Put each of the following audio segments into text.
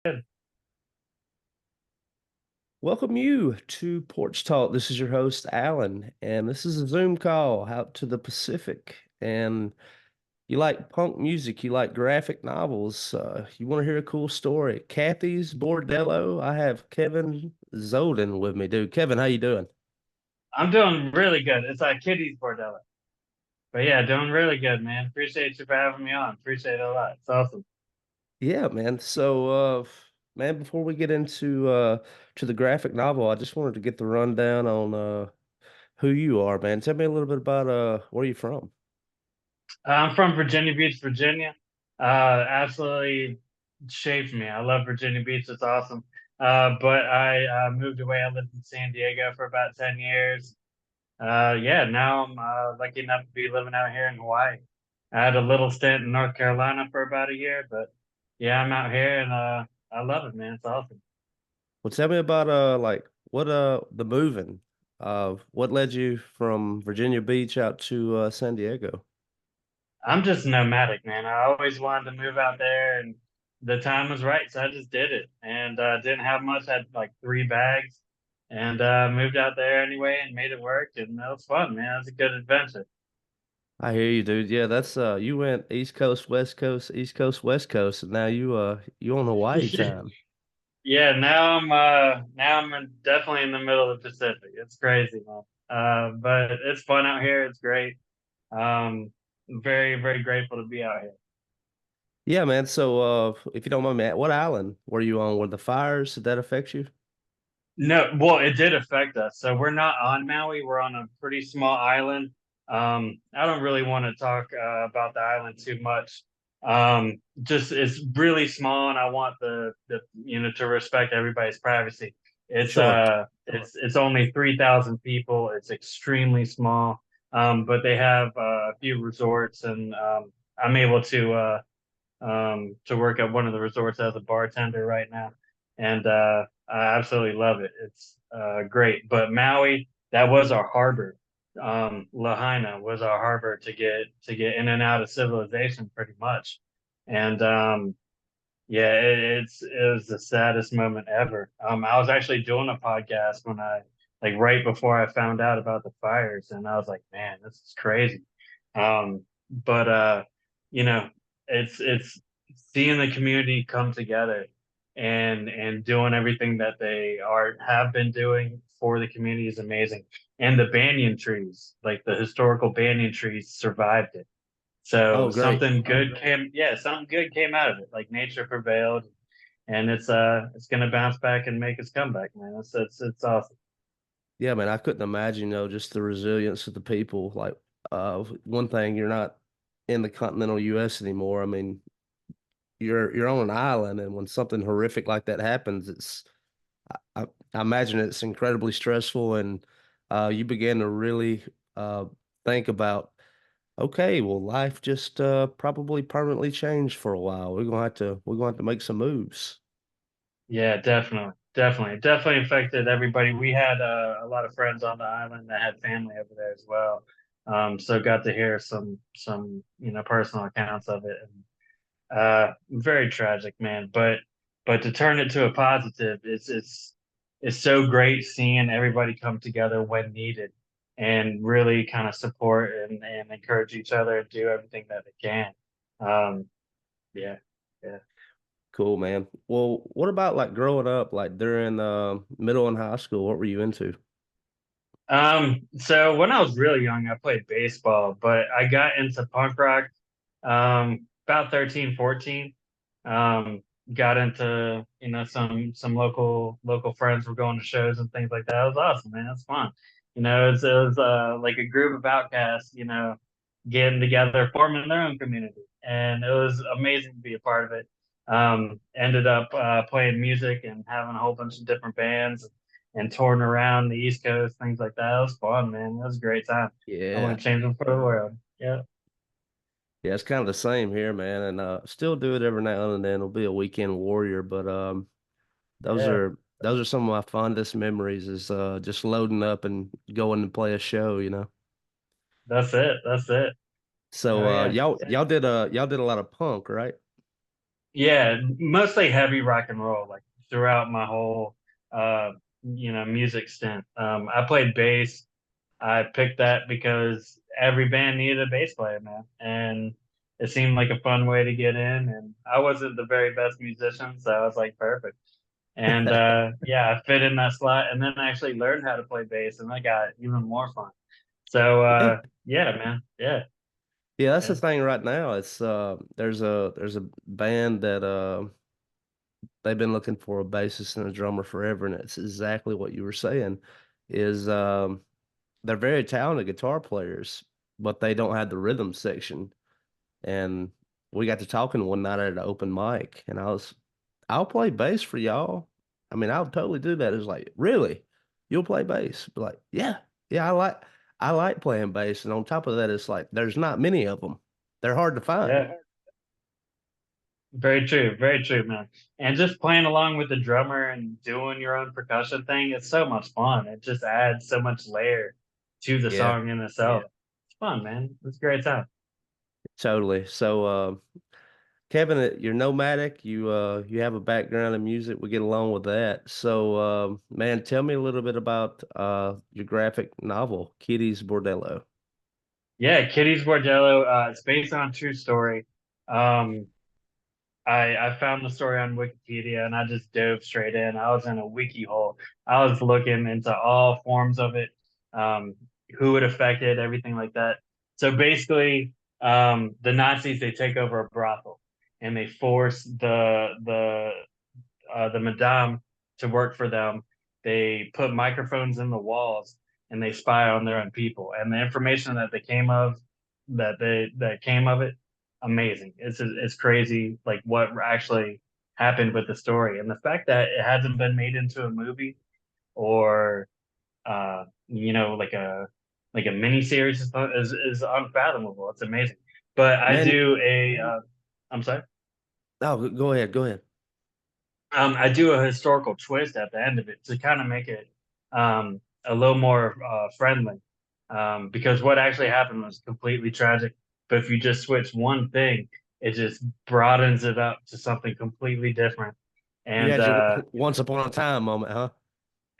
Good. Welcome you to Porch Talk. This is your host, Alan, and this is a Zoom call out to the Pacific. And you like punk music, you like graphic novels, you want to hear a cool story. Kathy's Bordello. I have Kevin Zoldan with me, dude. Kevin, how you doing? I'm doing really good. It's Kitty's Bordello. But yeah, doing really good, man. Appreciate you for having me on. Appreciate it a lot. It's awesome. Yeah, man. Man, before we get into to the graphic novel, I just wanted to get the rundown on who you are, man. Tell me a little bit about where you from. I'm from Virginia Beach, Virginia. Absolutely shaped me. I love Virginia Beach. It's awesome. But I moved away. I lived in San Diego for about 10 years. Yeah, now I'm lucky enough to be living out here in Hawaii. I had a little stint in North Carolina for about a year, but yeah, I'm out here and I love it, man. It's awesome. Well, tell me about like what the moving. What led you from Virginia Beach out to San Diego? I'm just nomadic, man. I always wanted to move out there, and the time was right, so I just did it. And didn't have much. I had like three bags, and moved out there anyway, and made it work. And that was fun, man. It was a good adventure. I hear you, dude. Yeah, that's you went East Coast, West Coast, East Coast, West Coast, and now you on Hawaii time. Yeah, now definitely in the middle of the Pacific. It's crazy, man. But it's fun out here. It's great. Very, very grateful to be out here. Yeah, man. So if you don't mind me, what island were you on? Were the fires, did that affect you? No, well, it did affect us. So we're not on Maui. We're on a pretty small island. I don't really want to talk about the island too much. Just it's really small, and I want the to respect everybody's privacy. Sure. It's only 3,000 people. It's extremely small. But they have a few resorts, and I'm able to work at one of the resorts as a bartender right now, and I absolutely love it. It's great. But Maui, that was our harbor. Lahaina was our harbor to get in and out of civilization, pretty much. And yeah, it was the saddest moment ever. I was actually doing a podcast when I like right before I found out about the fires, and I was like, man, this is crazy. But you know, it's seeing the community come together and doing everything that they are have been doing for the community is amazing. And the banyan trees, like the historical banyan trees, survived it. So Oh, great. something good came out of it. Like nature prevailed, and it's gonna bounce back and make its comeback, man. It's awesome. Yeah, man, I couldn't imagine, just the resilience of the people. Like, one thing, you're not in the continental US anymore. I mean, you're on an island, and when something horrific like that happens, I imagine it's incredibly stressful, and you begin to really think about, okay, well, life just probably permanently changed for a while. We're going to have to make some moves. Yeah, definitely, definitely, it definitely affected everybody. We had a lot of friends on the island that had family over there as well, so got to hear some personal accounts of it, and very tragic, man. But to turn it to a positive, it's so great seeing everybody come together when needed and really kind of support and encourage each other and do everything that they can. Um, yeah, yeah. Cool, man. Well, what about like growing up, like during middle and high school? What were you into? So when I was really young, I played baseball, but I got into punk rock about 13, 14. Um, got into, some local friends were going to shows and things like that. It was awesome, man. It was fun. It was like a group of outcasts, getting together, forming their own community. And it was amazing to be a part of it. Ended up playing music and having a whole bunch of different bands and touring around the East Coast, things like that. It was fun, man. It was a great time. I Yeah. want to change them for the world. Yeah. Yeah, it's kind of the same here, man. And still do it every now and then. It'll be a weekend warrior, but those Yeah. are those are some of my fondest memories is just loading up and going to play a show. That's it. That's it. So Oh yeah. y'all did a lot of punk, right? Yeah, mostly heavy rock and roll, like throughout my whole uh music stint. I played bass. I picked that because every band needed a bass player, man. And it seemed like a fun way to get in. And I wasn't the very best musician, so I was like, perfect. And yeah, I fit in that slot and then I actually learned how to play bass and that got even more fun. So Yeah. yeah, man. Yeah. Yeah, that's the Yeah. thing right now. It's there's a band that they've been looking for a bassist and a drummer forever, and it's exactly what you were saying. Is they're very talented guitar players, but they don't have the rhythm section. And we got to talking one night at an open mic, and I'll play bass for y'all. I mean, I'll totally do that. It's like, really? You'll play bass? Be like, yeah, yeah, I like playing bass. And on top of that, it's like there's not many of them. They're hard to find. Yeah. Very true, man. And just playing along with the drummer and doing your own percussion thing, it's so much fun. It just adds so much layer to the Yeah, song in itself. It's fun, man. It's a great time. totally. So, Kevin, you're nomadic. You have a background in music. We get along with that. So, man, tell me a little bit about your graphic novel, Kitty's Bordello. Yeah, Kitty's Bordello, it's based on a true story. Um, I found the story on Wikipedia and I just dove straight in. I was in a wiki hole. I was looking into all forms of it, um, who it affected, everything like that. So basically, the Nazis they take over a brothel and they force the madame to work for them. They put microphones in the walls and they spy on their own people. And the information that came of it, amazing. It's crazy like what actually happened with the story and the fact that it hasn't been made into a movie or like a mini series is unfathomable. It's amazing. But I Man, do a I'm sorry. oh, go ahead, go ahead. I do a historical twist at the end of it to kind of make it a little more friendly. Because what actually happened was completely tragic. But if you just switch one thing, it just broadens it up to something completely different. You And had your once upon a time moment, huh?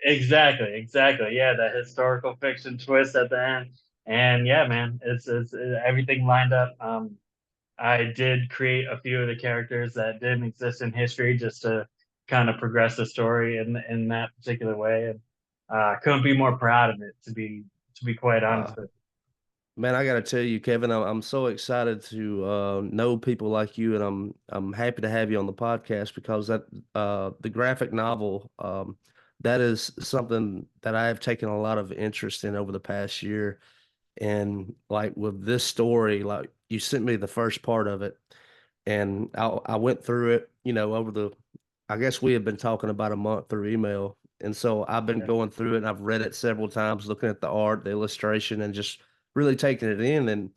exactly, exactly. Yeah, that historical fiction twist at the end. And yeah, man, it's everything lined up. I did create a few of the characters that didn't exist in history just to kind of progress the story in that particular way. And I couldn't be more proud of it to be quite Uh, honest with Man, I gotta tell you, Kevin, I'm so excited to know people like you, and I'm happy to have you on the podcast because that the graphic novel that is something that I have taken a lot of interest in over the past year. And like with this story, like you sent me the first part of it, and I went through it, over I guess we have been talking about a month through email. And so I've been you. going through it and I've read it several times, looking at the art, the illustration, and just really taking it in. And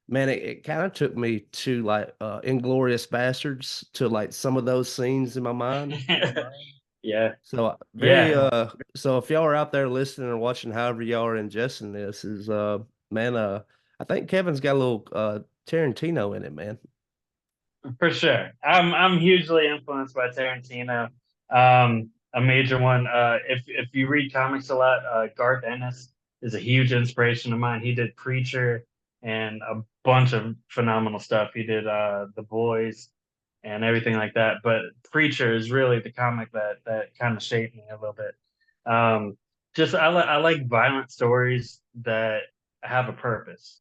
man, it kind of took me to like Inglorious Bastards, to like some of those scenes in my mind. Yeah. Yeah. So Yeah. so if y'all are out there listening or watching, however y'all are ingesting this, is man, I think Kevin's got a little Tarantino in it, man. For sure. I'm hugely influenced by Tarantino. A major one. If you read comics a lot, Garth Ennis is a huge inspiration of mine. He did Preacher and a bunch of phenomenal stuff. He did The Boys and everything like that. But Preacher is really the comic that kind of shaped me a little bit. Um, just I like violent stories that have a purpose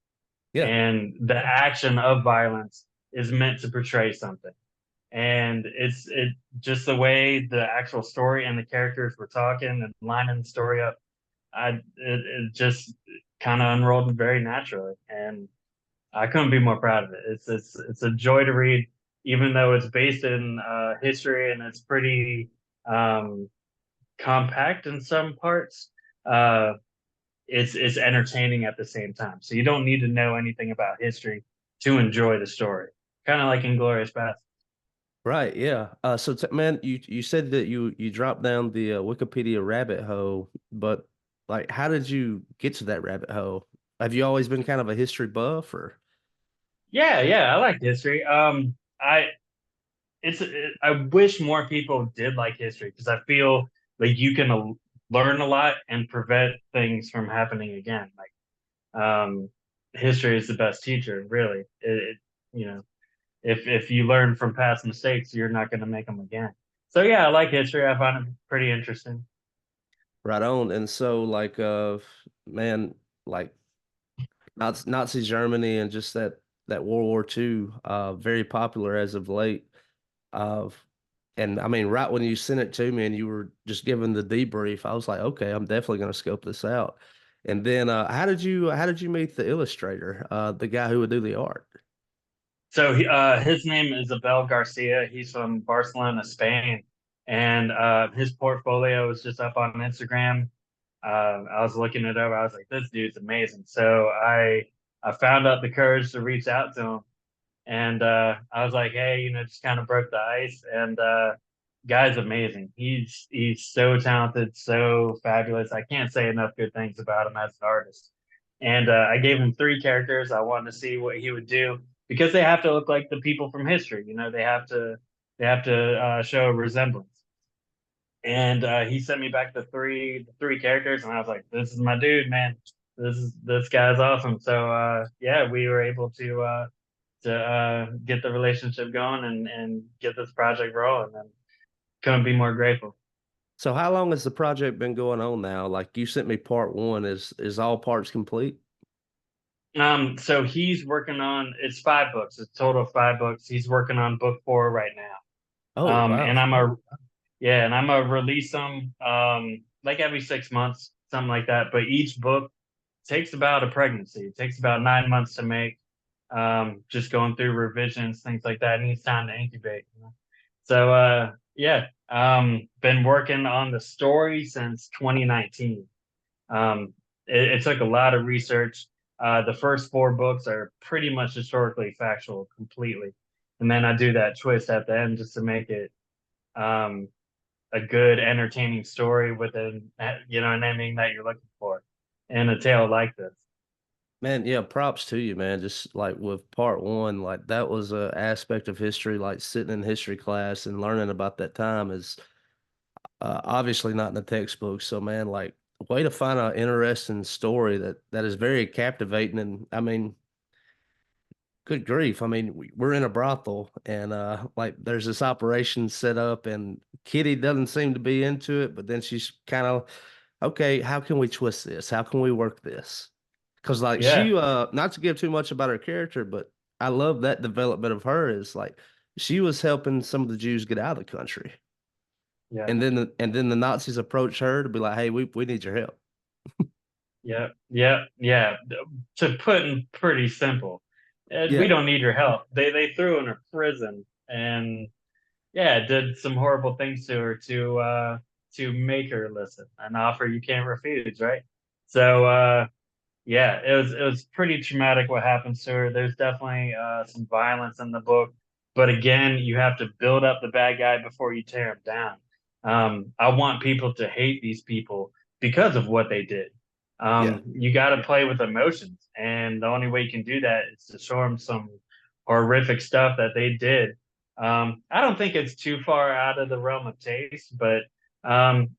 Yeah. and the action of violence is meant to portray something. And it just the way the actual story and the characters were talking and lining the story up, it just kind of unrolled very naturally, and I couldn't be more proud of it. It's a joy to read, even though it's based in history and it's pretty um, compact in some parts. Uh, it's entertaining at the same time. So you don't need to know anything about history to enjoy the story. Kind of like Inglorious Bastards. Right, yeah. So man, you said that you dropped down the Wikipedia rabbit hole, but like, how did you get to that rabbit hole? Have you always been kind of a history buff, or? Yeah, yeah, I like history. I I wish more people did like history because I feel like you can learn a lot and prevent things from happening again. Like history is the best teacher, really. You know, if you learn from past mistakes, you're not going to make them again. So yeah, I like history. I find it pretty interesting. Right on. And so like man, like Nazi Germany and just that World War II, very popular as of late. Uh, and I mean, right when you sent it to me and you were just giving the debrief, I was like, okay, I'm definitely going to scope this out. And then, how did you meet the illustrator, the guy who would do the art? So his name is Abel Garcia. He's from Barcelona, Spain, and his portfolio is just up on Instagram. I was looking it over. I was like, this dude's amazing. So I found out the courage to reach out to him, and I was like, hey, just kind of broke the ice. And guy's amazing. He's so talented, so fabulous. I can't say enough good things about him as an artist. And I gave him three characters. I wanted to see what he would do because they have to look like the people from history. They have to show a resemblance. And he sent me back the three characters, and I was like, "This is my dude, man. This guy's awesome." So yeah, we were able to get the relationship going and get this project rolling, and couldn't be more grateful. So how long has the project been going on now? Like you sent me part one. Is all parts complete? So he's working on it's 5 books. It's a total of 5 books. He's working on book 4 right now. Oh, wow. And I'm a release them like every 6 months, something like that. But each book takes about a pregnancy. It takes about 9 months to make. Just going through revisions, things like that. It needs time to incubate. So yeah, been working on the story since 2019. Um, it took a lot of research. The first 4 books are pretty much historically factual, completely, and then I do that twist at the end just to make it um, a good, entertaining story with an ending that you're looking for, and a tale like this. Man, yeah, props to you, man. Just like with part one, like that was a aspect of history, like sitting in history class and learning about that time is obviously not in the textbook. So, man, like way to find an interesting story that is very captivating. And I mean, good grief. I mean, we're in a brothel and like there's this operation set up and Kitty doesn't seem to be into it, but then she's kind of, okay, how can we twist this? How can we work this? Because like Yeah, she not to give too much about her character, but I love that development of her is like she was helping some of the Jews get out of the country. yeah, And then the Nazis approached her to be like, hey, we need your help. yeah, yeah, yeah. To put in pretty simple, we Yeah. don't need your help. They threw her in a prison and yeah, did some horrible things to her to make her listen, an offer you can't refuse, right? So yeah, it was pretty traumatic what happens to her. There's definitely some violence in the book, but again, you have to build up the bad guy before you tear him down. I want people to hate these people because of what they did. Yeah. You got to play with emotions, and the only way you can do that is to show them some horrific stuff that they did. I don't think it's too far out of the realm of taste, but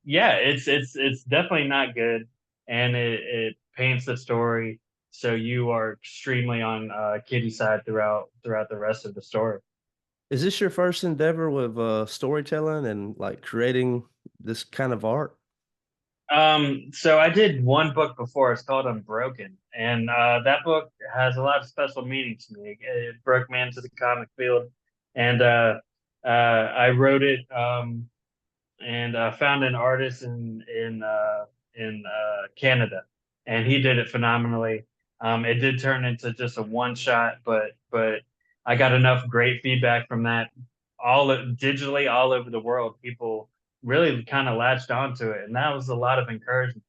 yeah, it's definitely not good, and it paints the story so you are extremely on Kitty's side throughout the rest of the story. Is this your first endeavor with storytelling and like creating this kind of art? So I did one book before. It's called Unbroken, and that book has a lot of special meaning to me. It broke me into the comic field, and I wrote it and found an artist in Canada, and he did it phenomenally. It did turn into just a one shot, but I got enough great feedback from that digitally all over the world. People really kind of latched onto it, and that was a lot of encouragement.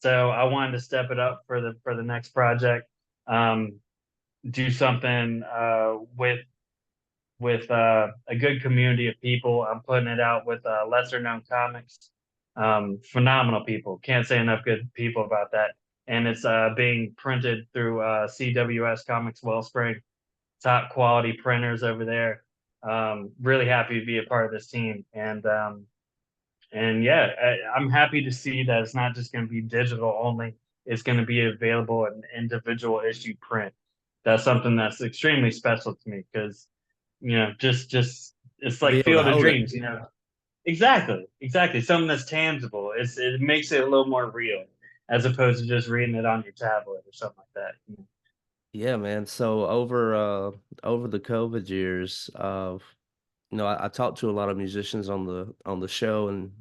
So I wanted to step it up for the next project. Um, do something with a good community of people. I'm putting it out with lesser known comics. Phenomenal people. Can't say enough good people about that. And it's being printed through CWS Comics Wellspring, top quality printers over there. really happy to be a part of this team. And yeah, I'm happy to see that it's not just going to be digital only. It's going to be available in individual issue print. That's something that's extremely special to me because, just it's Be like able to Field of hold it. Dreams, Exactly, exactly. Something that's tangible. It makes it a little more real as opposed to just reading it on your tablet or something like that. Yeah, man. So over the COVID years, I talked to a lot of musicians on the show, and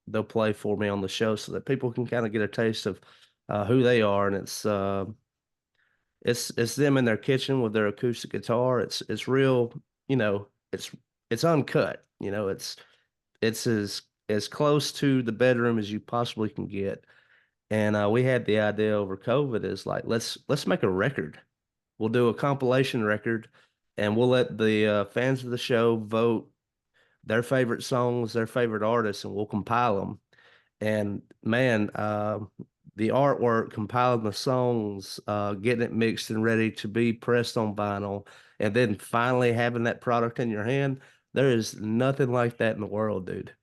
they'll play for me on the show so that people can kind of get a taste of who they are, and it's them in their kitchen with their acoustic guitar. It's real, you know, it's uncut, it's as close to the bedroom as you possibly can get. And we had the idea over COVID is like let's make a record. We'll do a compilation record, and we'll let the fans of the show vote their favorite songs, their favorite artists, and we'll compile them. And man, the artwork, compiling the songs, getting it mixed and ready to be pressed on vinyl, and then finally having that product in your hand, there is nothing like that in the world, dude.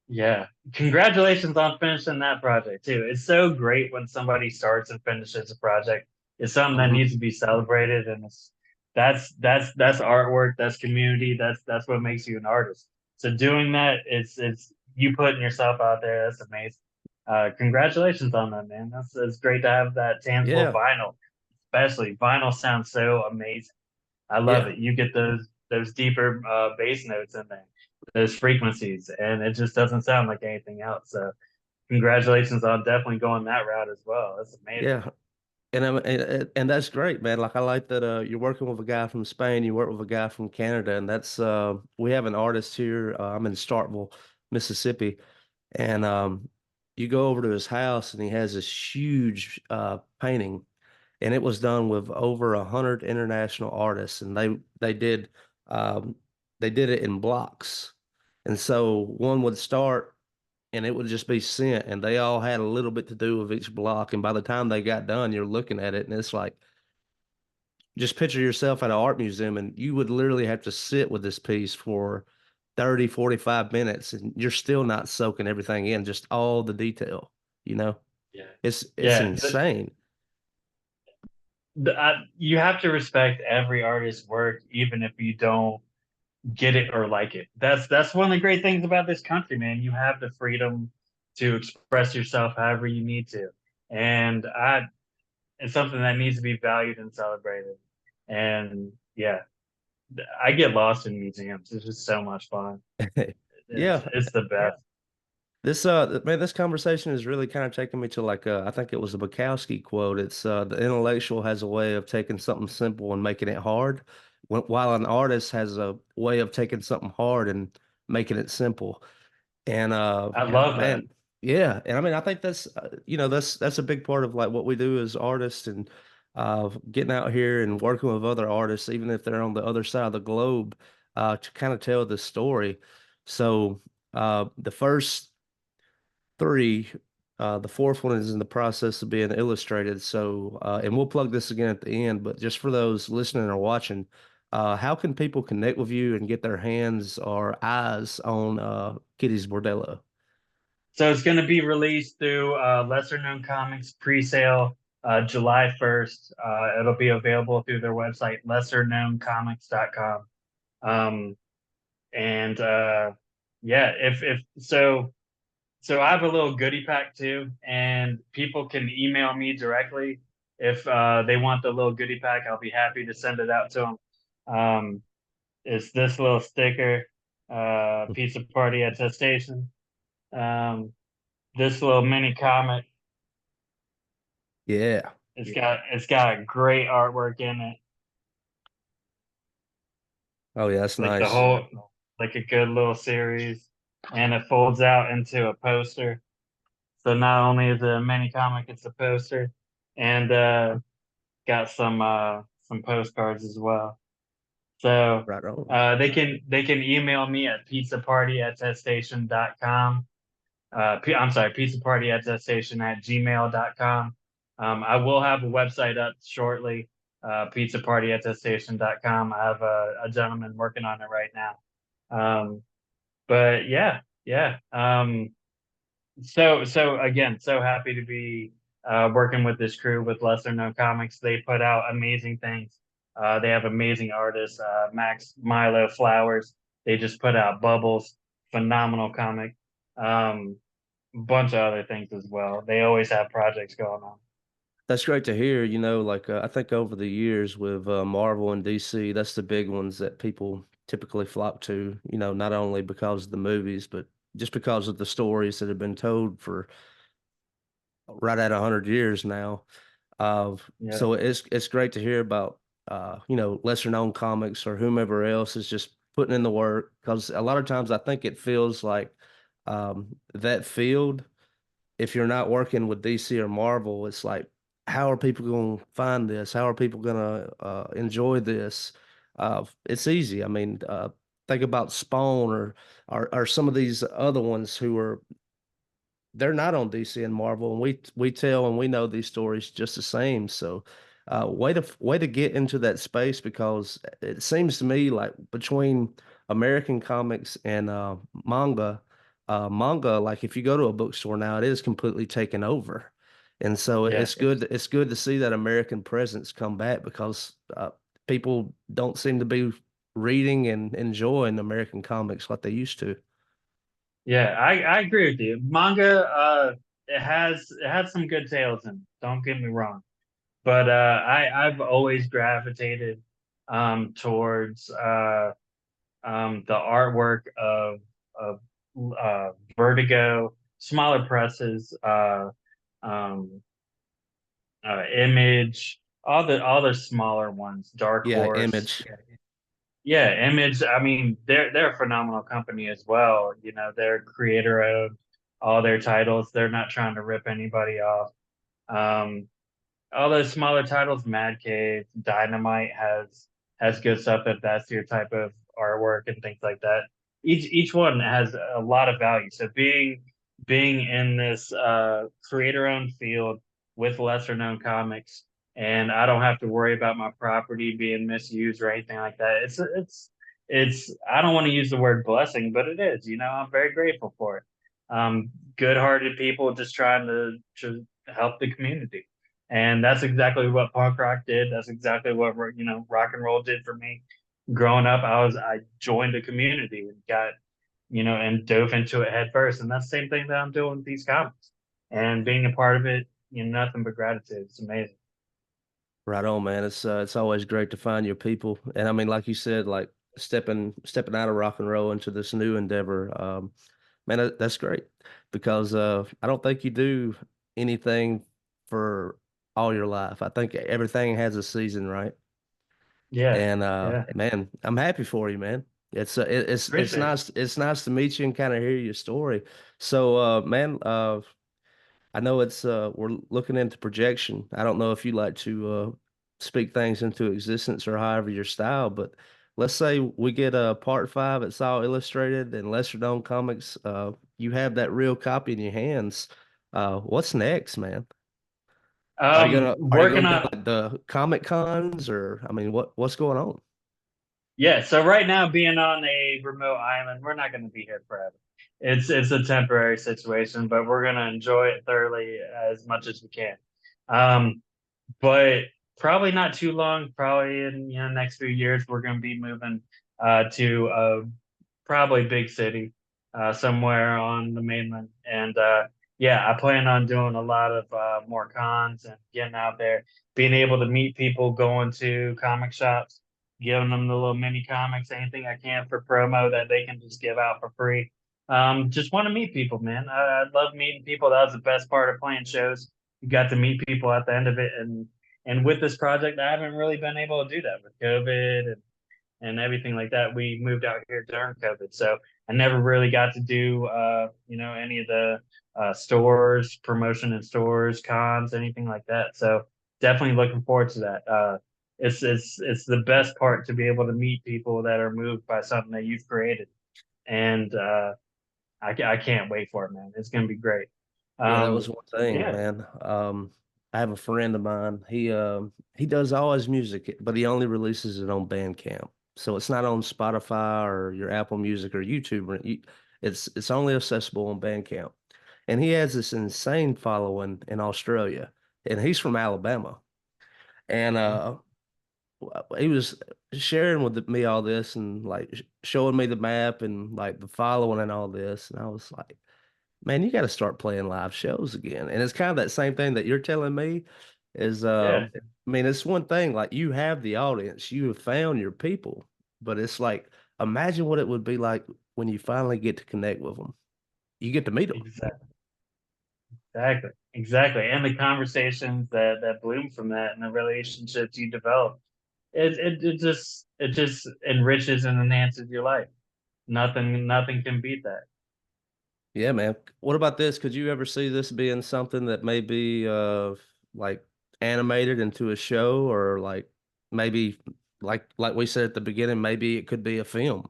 Yeah. Congratulations on finishing that project too. It's so great when somebody starts and finishes a project. It's something that Hmm. needs to be celebrated, and that's artwork, that's community, that's what makes you an artist. So doing that, it's you putting yourself out there. That's amazing. Congratulations on that, man. That's great to have that tangible Yeah, vinyl, especially vinyl sounds so amazing. I love yeah, it. You get those deeper bass notes in there, those frequencies, and it just doesn't sound like anything else. So congratulations on definitely going that route as well. That's amazing. yeah. And that's great, man. Like I like that you're working with a guy from Spain, you work with a guy from Canada, and that's we have an artist here. I'm in Starkville, Mississippi, and you go over to his house and he has this huge painting, and it was done with over 100 international artists, and um, they did it in blocks, and so one would start and it would just be sent, and they all had a little bit to do with each block, and by the time they got done, you're looking at it and it's like just picture yourself at an art museum, and you would literally have to sit with this piece for 30, 45 minutes, and you're still not soaking everything in, just all the detail, you know? Yeah. It's Yeah, insane. you have to respect every artist's work, even if you don't get it or like it. That's one of the great things about this country, man. You have the freedom to express yourself however you need to, and it's something that needs to be valued and celebrated. And yeah, I get lost in museums. It's just so much fun. It's Yeah. it's the best. This man, this conversation is really kind of taking me to like I think it was a Bukowski quote. It's the intellectual has a way of taking something simple and making it hard, while an artist has a way of taking something hard and making it simple. And I love that. man, yeah. And I mean, I think that's that's a big part of like what we do as artists, and getting out here and working with other artists, even if they're on the other side of the globe, to kind of tell the story. So the first three. The fourth one is in the process of being illustrated. So, and we'll plug this again at the end, but just for those listening or watching, how can people connect with you and get their hands or eyes on Kitty's Bordello? So it's going to be released through Lesser Known Comics pre-sale July 1st. It'll be available through their website, lesserknowncomics.com. Um, and yeah, if so, so I have a little goodie pack too, and people can email me directly if they want the little goodie pack. I'll be happy to send it out to them. It's this little sticker, pizza party attestation. This little mini comic. Yeah. It's got great artwork in it, Oh yeah, that's like the nice. whole like a good little series, and it folds out into a poster. So not only is it a mini comic, it's a poster, and got some postcards as well. So Right on. they can email me at pizzapartyattestation.com. I'm sorry, pizzapartyattestation@gmail.com. I will have a website up shortly. pizzapartyattestation.com. I have a gentleman working on it right now. But yeah, yeah. So again, so happy to be working with this crew with lesser known comics. They put out amazing things. They have amazing artists, Max Milo Flowers. They just put out Bubbles, phenomenal comic. Bunch of other things as well. They always have projects going on. That's great to hear. Like I think over the years with Marvel and DC, that's the big ones that people typically flock to, not only because of the movies, but just because of the stories that have been told for right at 100 years now. Yeah, So it's great to hear about lesser known comics or whomever else is just putting in the work, because a lot of times I think it feels like that field, if you're not working with DC or Marvel, it's like, how are people going to find this? How are people going to enjoy this? It's easy. I mean, think about Spawn or some of these other ones who are, they're not on DC and Marvel, and we tell and we know these stories just the same. So, way to get into that space, because it seems to me like between American comics and manga, like if you go to a bookstore now, it is completely taken over, and so yeah, it's good to see that American presence come back, because people don't seem to be reading and enjoying American comics like they used to. yeah. I agree with you. Manga, it has some good tales in it. Don't get me wrong. But I've always gravitated towards the artwork of Vertigo, smaller presses, um, Image, all the smaller ones, Dark Yeah, Horse. Image. Yeah, Image. I mean, they're a phenomenal company as well. They're creator of all their titles. They're not trying to rip anybody off. Um, all those smaller titles, Mad Cave, Dynamite has good stuff if that's your type of artwork and things like that. Each one has a lot of value. So being in this creator-owned field with lesser known comics, and I don't have to worry about my property being misused or anything like that. It's I don't want to use the word blessing, but it is. I'm very grateful for it. Good-hearted people just trying to help the community. And that's exactly what punk rock did. That's exactly what rock and roll did for me. Growing up, I joined a community and got and dove into it head first. And that's the same thing that I'm doing with these comics. And being a part of it, nothing but gratitude. It's amazing. Right on, man. It's always great to find your people. And I mean, like you said, like stepping out of rock and roll into this new endeavor. Man, that's great, because I don't think you do anything for all your life. I think everything has a season, right? Yeah, And yeah. man, I'm happy for you, man. It's Appreciate it. nice to meet you and kind of hear your story. So man, I know we're looking into projection. I don't know if you like to speak things into existence or however your style, but let's say we get a part five at Saw Illustrated and lesser known comics. You have that real copy in your hands. What's next, man? Are you gonna Working do on like the Comic Cons, or I mean, what's going on? Yeah, so right now being on a remote island, we're not going to be here forever. It's a temporary situation, but we're going to enjoy it thoroughly as much as we can. Um, but probably not too long. Probably in next few years, we're going to be moving to a probably big city somewhere on the mainland. And yeah, I plan on doing a lot of more cons and getting out there, being able to meet people, going to comic shops, giving them the little mini comics, anything I can for promo that they can just give out for free. Just want to meet people, man. I love meeting people. That was the best part of playing shows. You got to meet people at the end of it, and with this project, I haven't really been able to do that with COVID and everything like that. We moved out here during COVID, so I never really got to do any of the stores, promotion in stores, cons, anything like that. So definitely looking forward to that. It's the best part to be able to meet people that are moved by something that you've created, and I can't wait for it, man. It's gonna be great. Yeah, that was Um, one thing, yeah, man. I have a friend of mine. He does all his music, but he only releases it on Bandcamp. So it's not on Spotify or your Apple Music or YouTube. It's only accessible on Bandcamp. And he has this insane following in Australia. And he's from Alabama. And he was sharing with me all this and like showing me the map and like the following and all this. And I was like, man, you got to start playing live shows again. And it's kind of that same thing that you're telling me is, Yeah, I mean, it's one thing like you have the audience, you have found your people, but it's like, imagine what it would be like when you finally get to connect with them. You get to meet them. exactly. Exactly. And the conversations that bloom from that and the relationships you develop, it just enriches and enhances your life. Nothing can beat that. Yeah, man. What about this? Could you ever see this being something that may be like animated into a show or like maybe like we said at the beginning, maybe it could be a film.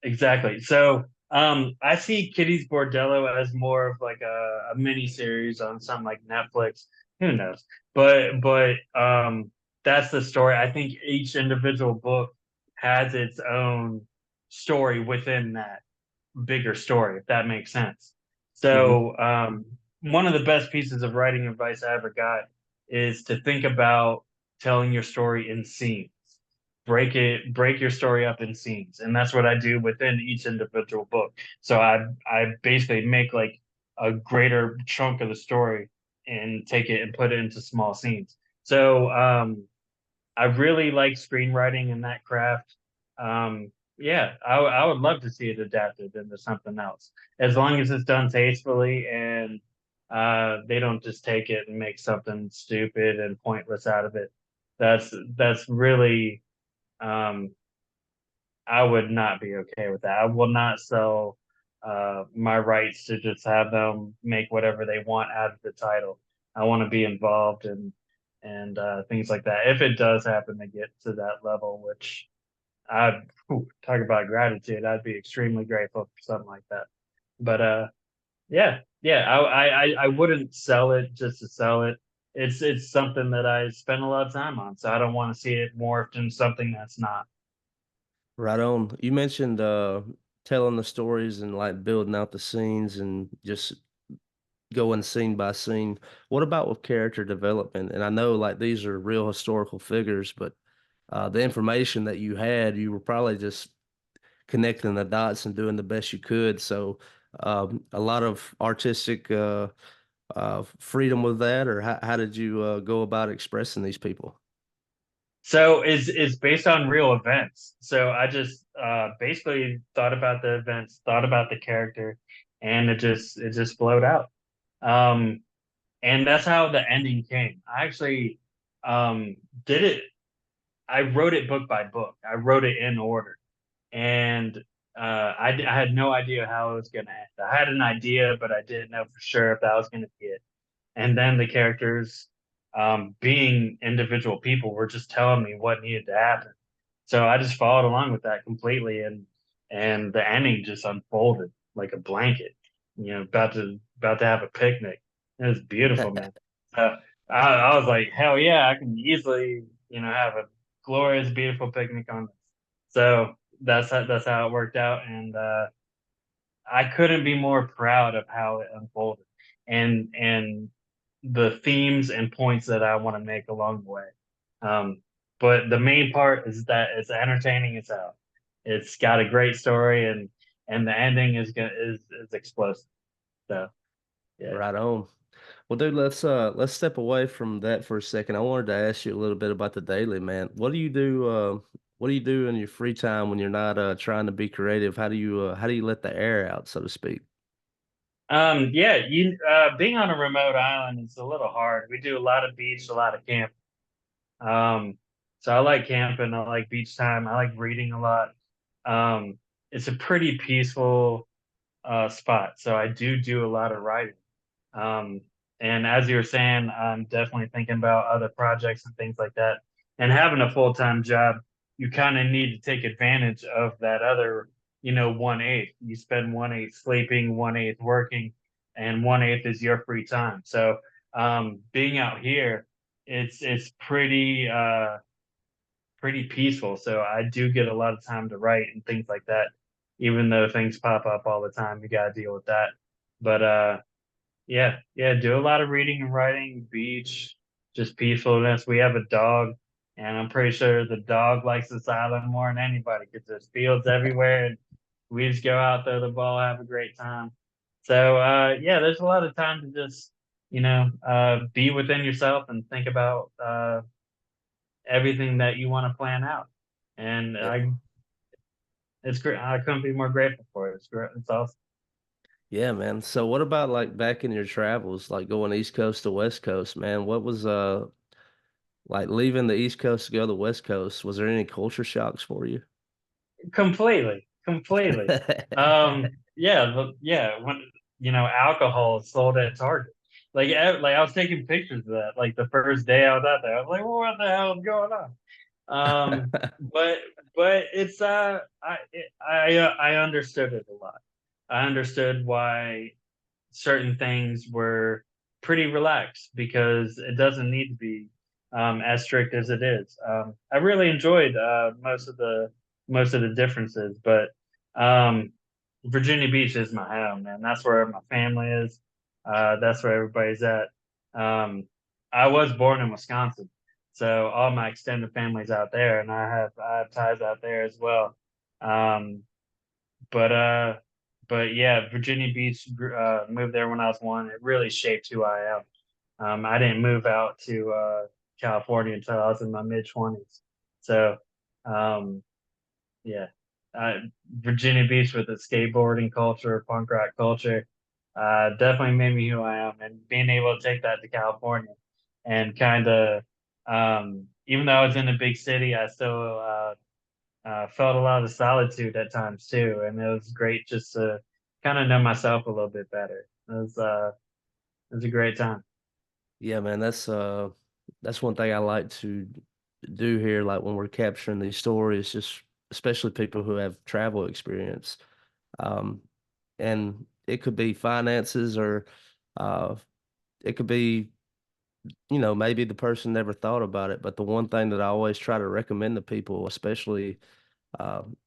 Exactly. So I see Kitty's Bordello as more of like a mini series on something like Netflix. Who knows? But that's the story. I think each individual book has its own story within that bigger story, if that makes sense. Hmm. So one of the best pieces of writing advice I ever got is to think about telling your story in scenes. Break your story up in scenes, and that's what I do within each individual book. So I basically make like a greater chunk of the story and take it and put it into small scenes. So I really like screenwriting and that craft. Yeah, I would love to see it adapted into something else, as long as it's done tastefully and they don't just take it and make something stupid and pointless out of it. That's really um, I would not be okay with that. I will not sell my rights to just have them make whatever they want out of the title. I want to be involved and things like that. If it does happen to get to that level, which I'd talk about gratitude, I'd be extremely grateful for something like that. But yeah, I wouldn't sell it just to sell it. It's something that I spend a lot of time on, so I don't want to see it morphed into something that's not. Right on. You mentioned telling the stories and like building out the scenes and just going scene by scene. What about with character development? And I know like these are real historical figures, but the information that you had, you were probably just connecting the dots and doing the best you could. So a lot of artistic freedom with that, or how did you go about expressing these people? So is based on real events. So I just basically thought about the events, thought about the character, and it just flowed out. Um, and that's how the ending came. I actually um, did it. I wrote it book by book. I wrote it in order, and I had no idea how it was going to end. I had an idea, but I didn't know for sure if that was going to be it. And then the characters, being individual people, were just telling me what needed to happen. So I just followed along with that completely, and the ending just unfolded like a blanket. About to have a picnic. It was beautiful, man. So I was like, hell yeah, I can easily have a glorious, beautiful picnic on this. So that's how it worked out, and I couldn't be more proud of how it unfolded and the themes and points that I want to make along the way. Um, but the main part is that it's entertaining as hell. It's got a great story and the ending is explosive. So yeah. Right on. Well, dude, let's step away from that for a second. I wanted to ask you a little bit about the daily, man. What do you do in your free time when you're not trying to be creative? How do you let the air out, so to speak? Yeah, you being on a remote island is a little hard. We do a lot of beach, a lot of camp. Um, so I like camping, I like beach time, I like reading a lot. It's a pretty peaceful spot, so I do a lot of writing. Um, and as you were saying, I'm definitely thinking about other projects and things like that. And having a full-time job, you kind of need to take advantage of that other, 1/8. You spend 1/8 sleeping, 1/8 working, and 1/8 is your free time. So Being out here, it's pretty peaceful. So I do get a lot of time to write and things like that. Even though things pop up all the time, you got to deal with that. But yeah, yeah, do a lot of reading and writing, beach, just peacefulness. We have a dog, and I'm pretty sure the dog likes this island more than anybody because there's fields everywhere, and we just go out, throw the ball, have a great time. So yeah, there's a lot of time to just, be within yourself and think about everything that you want to plan out. And Yeah. it's great. I couldn't be more grateful for it. It's great. It's awesome. Yeah, man. So what about like back in your travels, like going East Coast to West Coast, man? What was like leaving the East Coast to go to the West Coast? Was there any culture shocks for you? Completely, completely. Yeah, yeah. When alcohol is sold at Target, like I was taking pictures of that. Like the first day I was out there, I was like, well, "What the hell is going on?" But it's I understood it a lot. I understood why certain things were pretty relaxed because it doesn't need to be as strict as it is. I really enjoyed most of the differences, but um, Virginia Beach is my home, man. That's where my family is. That's where everybody's at. Um, I was born in Wisconsin, so all my extended family's out there, and I have ties out there as well. Um, but uh, but yeah, Virginia Beach moved there when I was one. It really shaped who I am. I didn't move out to California until I was in my mid 20s. So um, yeah, uh, Virginia Beach with the skateboarding culture, punk rock culture, definitely made me who I am. And being able to take that to California and kind of, even though I was in a big city, I still felt a lot of solitude at times too, and it was great just to kind of know myself a little bit better. It was a great time. Yeah, man, that's one thing I like to do here, like when we're capturing these stories, just especially people who have travel experience. Um, and it could be finances or uh it could be, maybe the person never thought about it, but the one thing that I always try to recommend to people, especially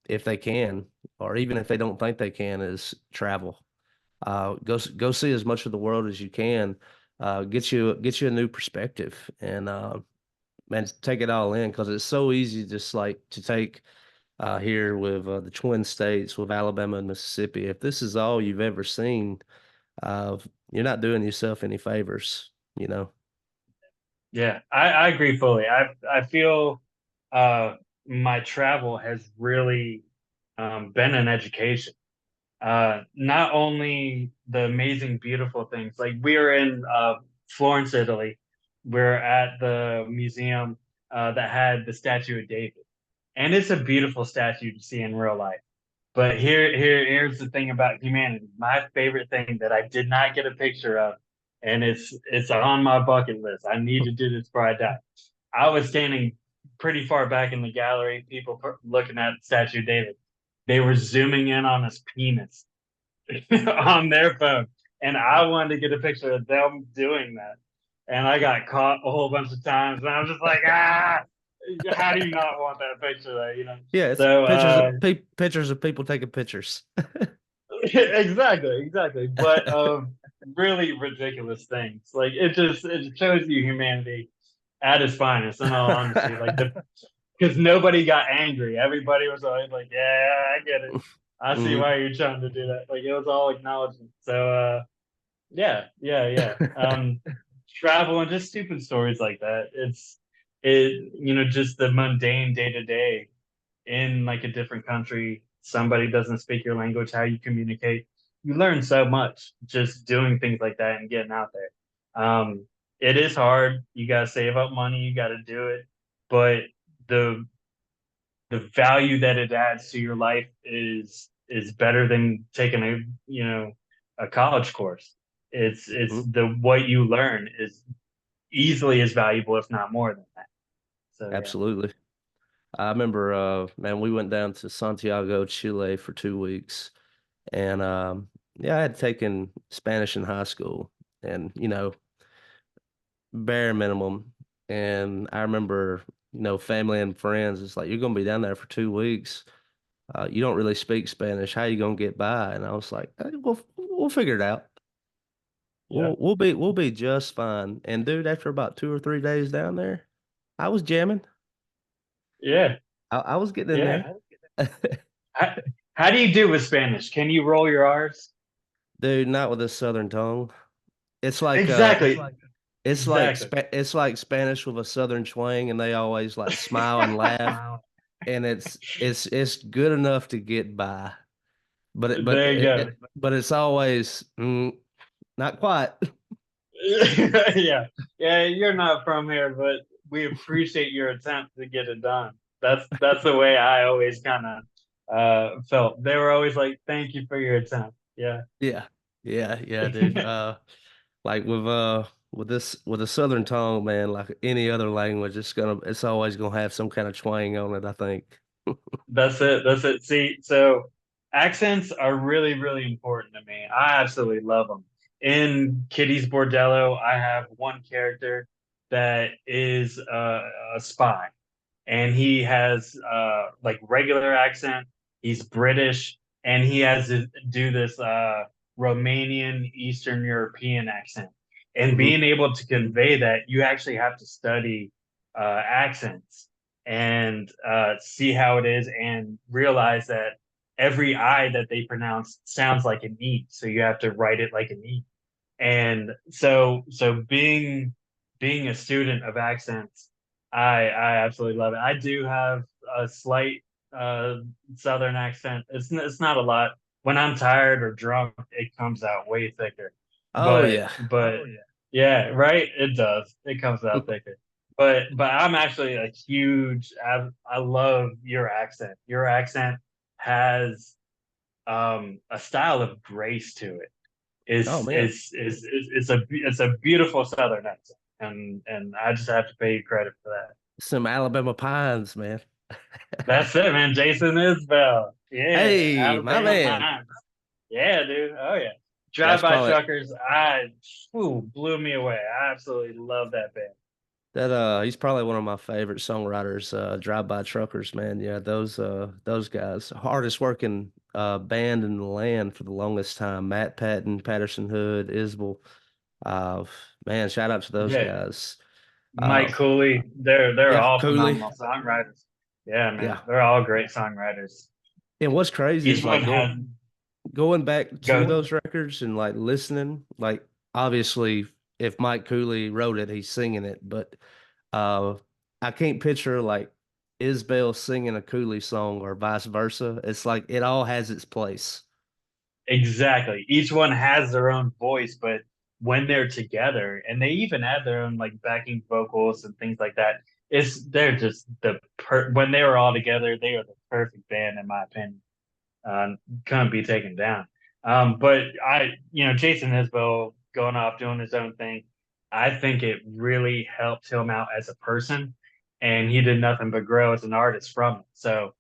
if they can, or even if they don't think they can, is travel. Go see as much of the world as you can. Get you a new perspective, and man, take it all in because it's so easy just like to take here with the Twin States, with Alabama and Mississippi. If this is all you've ever seen, uh, you're not doing yourself any favors, you know. Yeah, I agree fully. I feel uh, my travel has really been an education. Not only the amazing, beautiful things. Like we are in Florence, Italy. We're at the museum that had the statue of David, and it's a beautiful statue to see in real life. But here's the thing about humanity. My favorite thing that I did not get a picture of, and it's on my bucket list. I need to do this before I die. I was standing pretty far back in the gallery, people looking at the statue of David. They were zooming in on his penis on their phone. And I wanted to get a picture of them doing that. And I got caught a whole bunch of times. And I was just like, how do you not want that picture there? Yeah, it's So, pictures of people taking pictures. exactly, exactly. But really ridiculous things. Like it shows you humanity at its finest, in all honesty. Like because nobody got angry. Everybody was always like, yeah, I get it. I see Hmm. why you're trying to do that. Like it was all acknowledgement. So yeah, yeah, yeah. Travel and just stupid stories like that. Just the mundane day to day in like a different country, somebody doesn't speak your language, how you communicate. You learn so much just doing things like that and getting out there. It is hard. You gotta save up money, you gotta do it, but the the value that it adds to your life is better than taking a college course. It's Hmm. the what you learn is easily as valuable, if not more than that. So yeah. Absolutely. I remember, man, we went down to Santiago, Chile for 2 weeks, and yeah, I had taken Spanish in high school, and bare minimum. And I remember, family and friends, it's like, you're going to be down there for 2 weeks. You don't really speak Spanish. How you going to get by? And I was like, hey, we'll figure it out. Yeah. We'll be just fine. And dude, after about 2 or 3 days down there, I was jamming. Yeah. I was getting in Yeah. there. How, how do you do with Spanish? Can you roll your R's? Dude, not with a southern tongue. It's like Exactly. Exactly. It's like Spanish with a southern twang, and they always like smile and laugh, and it's good enough to get by. But There you go. but it's always not quite. Yeah. Yeah, you're not from here, but we appreciate your attempt to get it done. That's the way I always kind of felt. They were always like, "Thank you for your attempt." Yeah. Yeah. Yeah, dude. Like with a southern tongue, man, like any other language, it's always gonna have some kind of twang on it, I think. That's it. That's it. See, so accents are really, really important to me. I absolutely love them. In Kitty's Bordello, I have one character that is a spy, and he has like regular accent. He's British, and he has to do this Romanian Eastern European accent. And Hmm. being able to convey that, you actually have to study accents and see how it is, and realize that every I that they pronounce sounds like an E, so you have to write it like an E. And so being a student of accents, I absolutely love it. I do have a slight uh southern accent. It's not a lot. When I'm tired or drunk, it comes out way thicker. Oh But yeah. yeah, right, it does. It comes out thicker. But I'm actually a huge I love your accent. Your accent has a style of grace to it. Oh is man. is is is it's a beautiful Southern accent, and I just have to pay you credit for that. Some Alabama pines, man. That's it, man. Jason Isbell, yeah, Hey, my Alabama man. Pines, yeah, dude. Oh yeah, That's Drive-By probably Truckers, blew me away. I absolutely love that band. he's probably one of my favorite songwriters, Drive-By Truckers, man. Yeah, those guys. Hardest working band in the land for the longest time. Matt Patton, Patterson Hood, Isbell. Uh Man, shout out to those Yeah, guys. Uh Mike Cooley, they're yeah, all Cooley. phenomenal songwriters. Yeah, man, Yeah. they're all great songwriters. And what's crazy Each is one like has going back to go. those records and like listening, like obviously if Mike Cooley wrote it, he's singing it, but uh I can't picture like Isbell singing a Cooley song or vice versa. It's like it all has its place. Exactly. Each one has their own voice, but when they're together, and they even add their own like backing vocals and things like that, they're just when they were all together, they are the perfect band in my opinion. Couldn't be taken down. But Jason Isbell going off doing his own thing, I think it really helped him out as a person, and he did nothing but grow as an artist from it. So,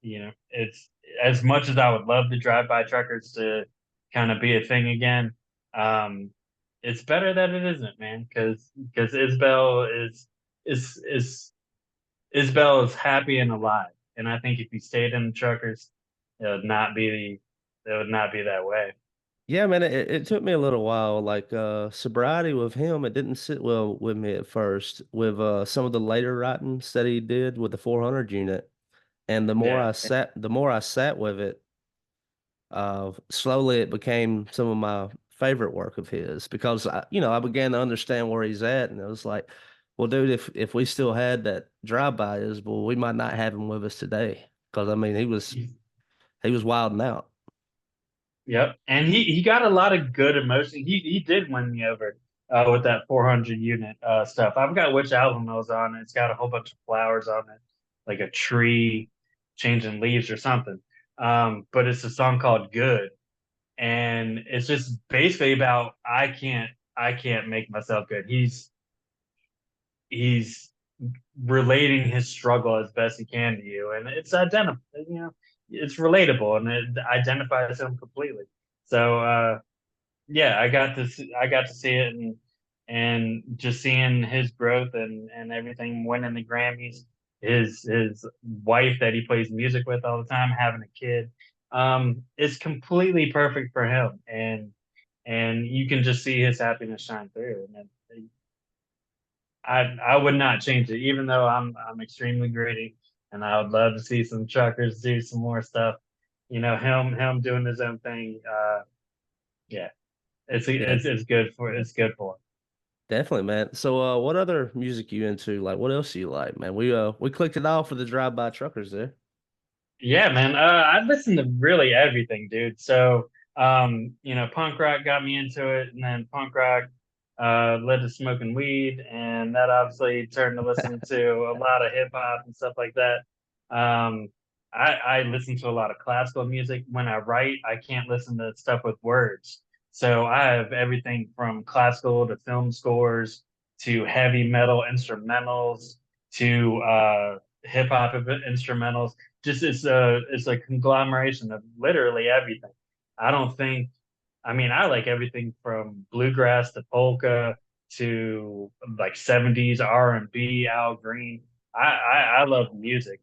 it's as much as I would love the drive-by truckers to kind of be a thing again. Um, it's better that it isn't, man, because is is Isbell is happy and alive, and I think if he stayed in the truckers, it would not be that way. Yeah, man, it took me a little while. Like sobriety with him, it didn't sit well with me at first. With some of the later writings that he did with the 400 unit, and Yeah. the more I sat with it, slowly it became some of my favorite work of his because I began to understand where he's at, and it was like, well, dude, if we still had that drive-by is, well, we might not have him with us today because I mean he was wilding out. Yep. And he got a lot of good emotion. He did win me over with that 400 unit stuff. I forgot which album it was on. It's got a whole bunch of flowers on it, like a tree changing leaves or something. But it's a song called Good. And it's just basically about I can't make myself good. He's relating his struggle as best he can to you, and it's relatable, and it identifies him completely. So yeah, I got to see it, and just seeing his growth and everything, winning the Grammys, his wife that he plays music with all the time, having a kid, is completely perfect for him, and you can just see his happiness shine through. And I would not change it, even though I'm extremely greedy, and I would love to see some truckers do some more stuff. Him doing his own thing. Yeah, Yeah, it's good for him. definitely, man. So, what other music you into? Like, what else do you like, man? We clicked it off for the drive-by truckers there. Yeah, man. I listen to really everything, dude. So, punk rock got me into it, and then punk rock led to smoking weed, and that obviously turned to listen to a lot of hip hop and stuff like that. Um, I listen to a lot of classical music. When I write, I can't listen to stuff with words. So I have everything from classical to film scores to heavy metal instrumentals to hip hop instrumentals. Just it's a conglomeration of literally everything. I don't think I mean I like everything from bluegrass to polka to like 70s R&B, Al Green. I love music.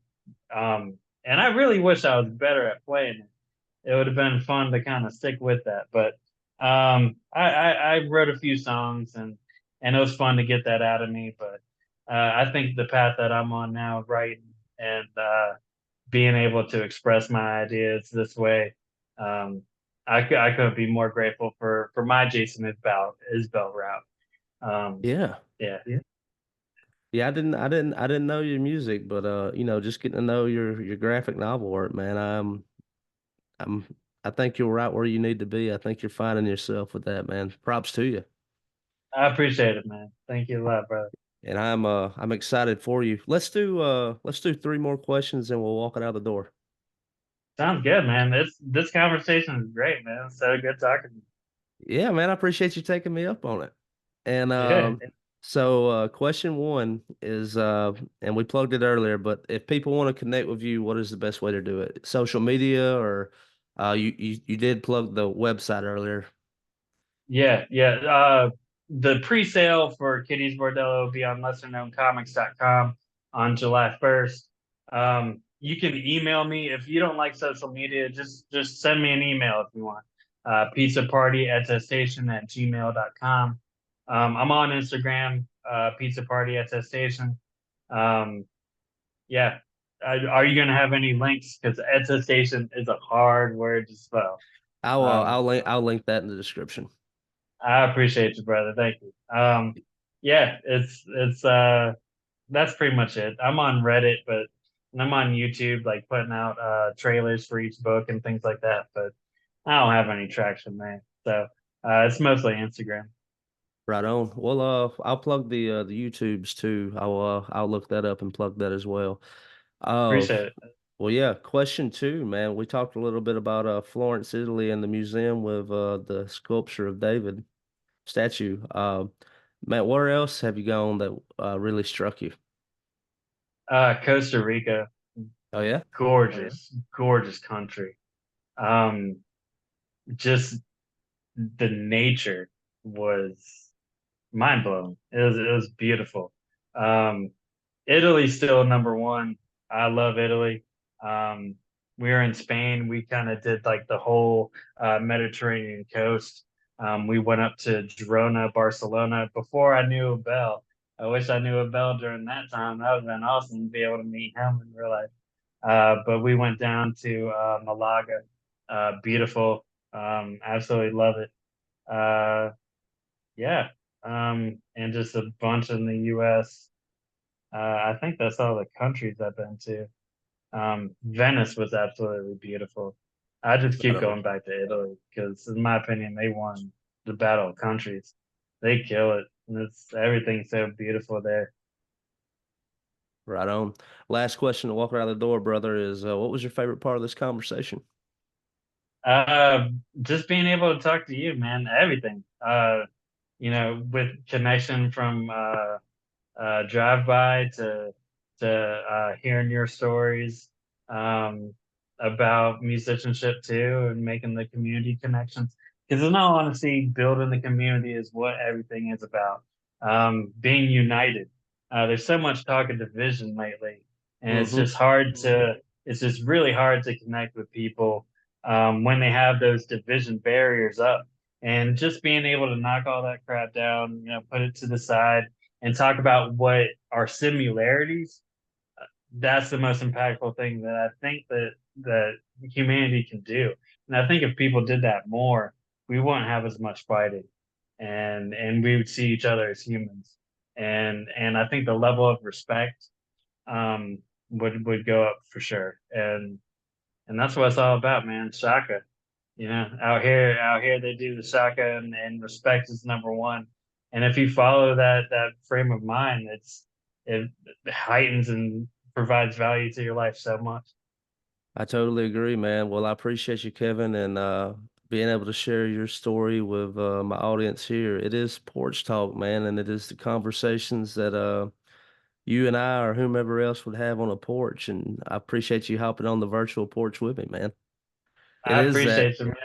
And I really wish I was better at playing it. It would have been fun to kind of stick with that. But I wrote a few songs, and it was fun to get that out of me. But I think the path that I'm on now, writing and being able to express my ideas this way, um, I couldn't be more grateful for my Jason Isbell route. Um, Yeah. yeah, Yeah, I didn't know your music, but just getting to know your graphic novel work, man. I'm I think you're right where you need to be. I think you're finding yourself with that, man. Props to you. I appreciate it, man. Thank you a lot, brother. And I'm excited for you. Let's do three more questions and we'll walk it out the door. Sounds good, man. This conversation is great, man. So good talking to Yeah, man, I appreciate you taking me up on it. And you. Yeah. so question one is and we plugged it earlier, but if people want to connect with you, what is the best way to do it? Social media or you did plug the website earlier. Yeah, yeah. The pre-sale for Kitty's Bordello will be on lesserknowncomics.com on July 1st. You can email me if you don't like social media, just send me an email if you want. Pizza party attestation at gmail.com. I'm on Instagram, pizza party attestation. Um, yeah. Are you gonna have any links? Because attestation is a hard word to spell. Um, I'll link that in the description. I appreciate you, brother. Thank you. Yeah, it's that's pretty much it. I'm on Reddit, but and I'm on YouTube, like putting out trailers for each book and things like that. But I don't have any traction there, so it's mostly Instagram. Right on. Well, I'll plug the YouTubes too. I'll look that up and plug that as well. Uh, Appreciate it. well, yeah. Question two, man. We talked a little bit about Florence, Italy, and the museum with the sculpture of David statue. Matt, where else have you gone that really struck you? Costa Rica, Oh yeah, gorgeous, gorgeous country. Um, just the nature was mind blowing. It was beautiful. Um, Italy's still number one. I love Italy. Um, we were in Spain. We kind of did like the whole Mediterranean coast. We went up to Girona, Barcelona before I knew Abel. I wish I knew Abel during that time. That would have been awesome to be able to meet him in real life. But we went down to Malaga. Beautiful. Absolutely love it. Uh, yeah. And just a bunch in the US. I think that's all the countries I've been to. Venice was absolutely beautiful. I just right keep on. going back to Italy because, in my opinion, they won the battle of countries. They kill it, and it's everything's so beautiful there. Right on. Last question to walk around the door, brother, is what was your favorite part of this conversation? Uh, just being able to talk to you, man, everything. With connection from drive by to hearing your stories um, about musicianship too, and making the community connections. Because in all honesty, building the community is what everything is about. being united. There's so much talk of division lately, and Mm-hmm. it's just really hard to connect with people when they have those division barriers up. And just being able to knock all that crap down, put it to the side and talk about what our similarities, that's the most impactful thing that I think that humanity can do. And I think if people did that more, we wouldn't have as much fighting, and we would see each other as humans. And I think the level of respect would go up for sure. And that's what it's all about, man. Shaka. Out here they do the shaka, and respect is number one. And if you follow that frame of mind, it heightens and provides value to your life so much. I totally agree, man. Well, I appreciate you, Kevin, and being able to share your story with my audience here. It is Porch Talk, man, and it is the conversations that you and I or whomever else would have on a porch. And I appreciate you hopping on the virtual porch with me, man. It I is that, appreciate you, man.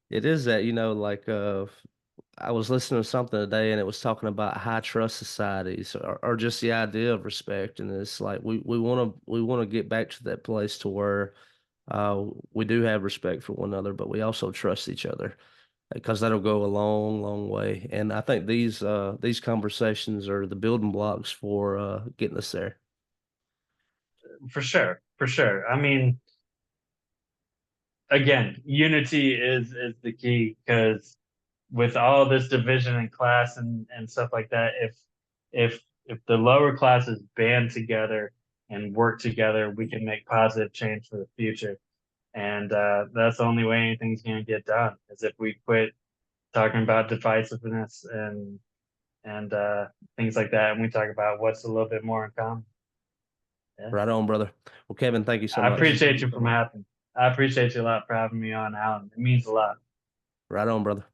it is that, like I was listening to something today and it was talking about high trust societies or just the idea of respect. And it's like we want to get back to that place to where we do have respect for one another, but we also trust each other because that'll go a long, long way. And I think these conversations are the building blocks for getting us there. For sure, for sure. I mean, again, unity is the key because with all this division in class and stuff like that, if the lower classes band together and work together, we can make positive change for the future. And that's the only way anything's going to get done is if we quit talking about divisiveness and things like that, and we talk about what's a little bit more in common. Yeah. Right on, brother. Well, Kevin, thank you so I much. appreciate you from having. I appreciate you a lot for having me on, Alan. It means a lot. Right on, brother.